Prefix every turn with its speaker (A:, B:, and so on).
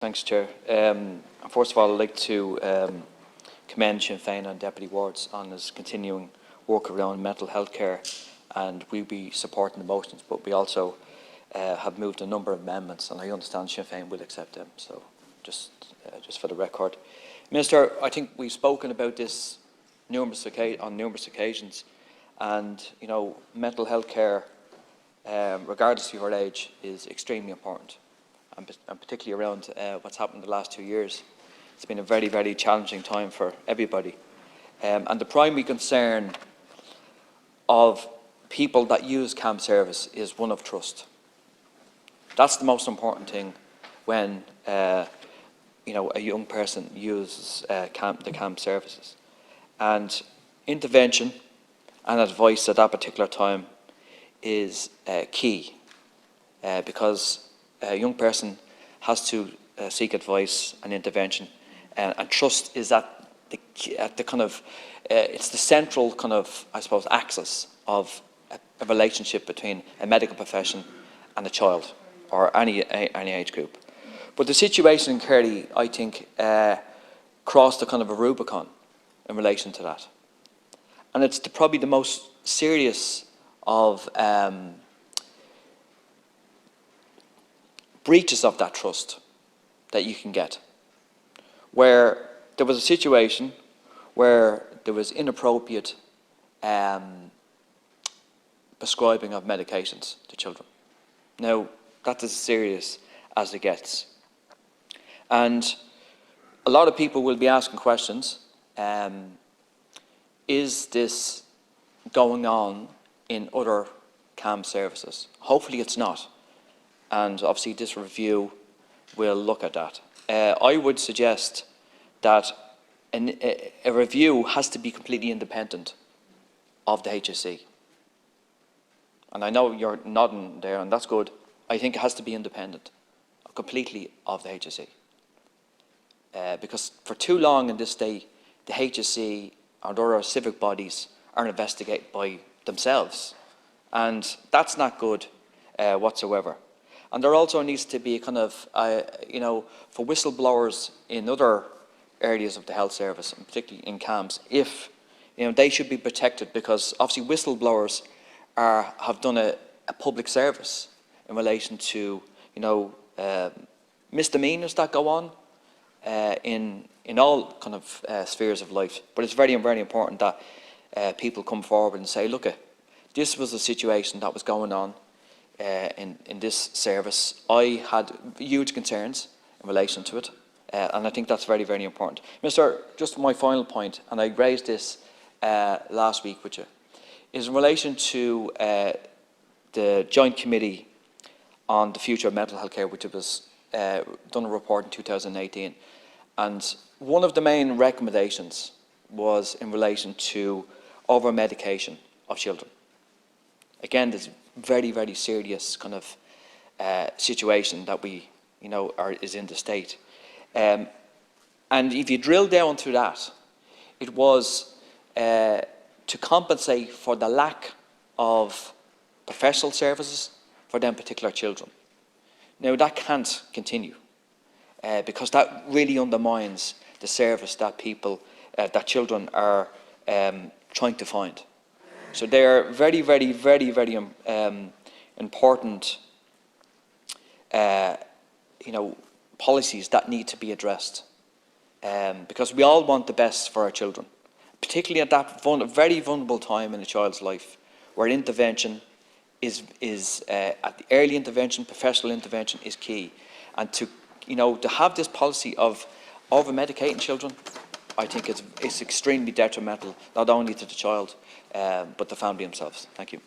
A: Thanks, Chair. First of all, I'd like to commend Sinn Féin and Deputy Wards on his continuing work around mental health care, and we'll be supporting the motions, but we also have moved a number of amendments, and I understand Sinn Féin will accept them, so just for the record. Minister, I think we've spoken about this on numerous occasions, and mental health care, regardless of your age, is extremely important, and particularly around what's happened in the last 2 years. It's been a very, very challenging time for everybody. And the primary concern of people that use CAMP service is one of trust. That's the most important thing when a young person uses the CAMP services. And intervention and advice at that particular time is key, because a young person has to seek advice and intervention, and trust is at the kind of it's the central kind of, I suppose, axis of a relationship between a medical profession and a child or any age group. But the situation in Kerry, I think, crossed a kind of a Rubicon in relation to that, and it's probably the most serious of breaches of that trust that you can get, where there was a situation where there was inappropriate prescribing of medications to children. Now, that's as serious as it gets. And a lot of people will be asking questions, is this going on in other CAMP services? Hopefully it's not. And obviously this review will look at that. I would suggest that a review has to be completely independent of the HSE. And I know you're nodding there, and that's good. I think it has to be independent completely of the HSE. Because for too long in this day, the HSE and other civic bodies are investigated by themselves. And that's not good whatsoever. And there also needs to be a kind of, for whistleblowers in other areas of the health service, and particularly in camps, if they should be protected, because obviously whistleblowers have done a public service in relation to misdemeanors that go on in all kind of spheres of life. But it's very, very important that people come forward and say, look, this was a situation that was going on in this service. I had huge concerns in relation to it, and I think that's very, very important. Mr. Just my final point, and I raised this last week with you, is in relation to the Joint Committee on the Future of Mental Health Care, which was done a report in 2018. And one of the main recommendations was in relation to over-medication of children. Again, this very, very serious kind of situation that is in the state. And if you drill down to that, it was to compensate for the lack of professional services for them particular children. Now, that can't continue because that really undermines the service that that children are trying to find. So they are very, very, very, very important, policies that need to be addressed, because we all want the best for our children, particularly at that very vulnerable time in a child's life, where intervention is at the early intervention, professional intervention is key, and to have this policy of over-medicating children, I think it's extremely detrimental, not only to the child, but the family themselves. Thank you.